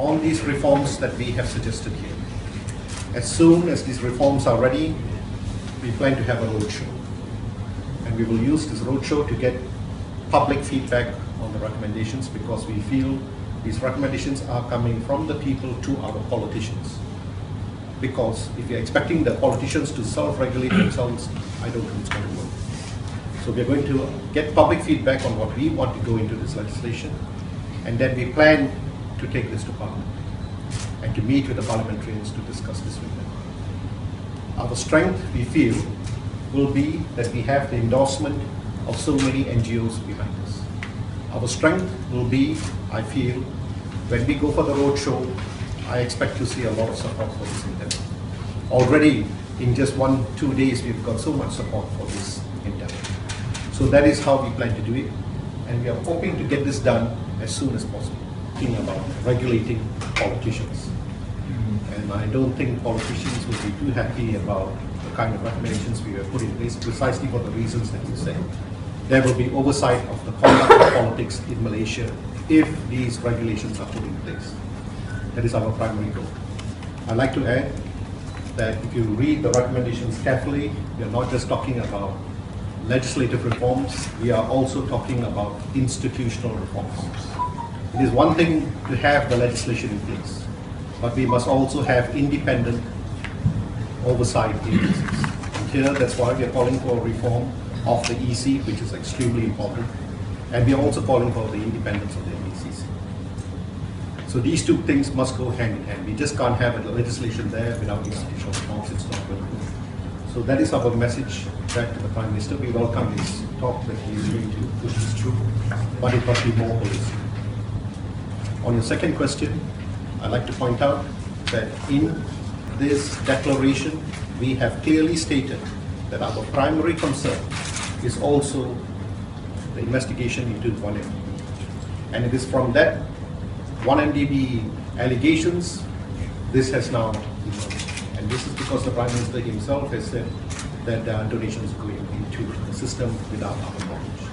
on these reforms that we have suggested here. As soon as these reforms are ready, we plan to have a roadshow. And we will use this roadshow to get public feedback on the recommendations, because we feel these recommendations are coming from the people to our politicians. Because if you're expecting the politicians to self-regulate themselves, I don't think it's going to work. So we're going to get public feedback on what we want to go into this legislation, and then we plan to take this to Parliament and to meet with the parliamentarians to discuss this with them. Our strength, we feel, will be that we have the endorsement of so many NGOs behind us. Our strength will be, I feel, when we go for the roadshow, I expect to see a lot of support for this endeavor. Already, in just 1-2 days, we've got so much support for this endeavor. So that is how we plan to do it, and we are hoping to get this done as soon as possible. Thinking about regulating politicians. And I don't think politicians will be too happy about the kind of recommendations we have put in place, precisely for the reasons that you said. There will be oversight of the conduct of politics in Malaysia if these regulations are put in place. That is our primary goal. I'd like to add that if you read the recommendations carefully, we are not just talking about legislative reforms, we are also talking about institutional reforms. It is one thing to have the legislation in place, but we must also have independent oversight agencies. And here, that's why we are calling for reform of the EC, which is extremely important, and we are also calling for the independence of the MECC. So these two things must go hand in hand. We just can't have a legislation there without institutional reforms. It's not going to work. So that is our message back to the Prime Minister. We welcome his talk that he is going to push this through, but it must be more holistic. On your second question, I'd like to point out that in this declaration, we have clearly stated that our primary concern is also the investigation into 1MDB. And it is from that 1MDB allegations, this has now emerged. And this is because the Prime Minister himself has said that there are donations going into the system without our knowledge.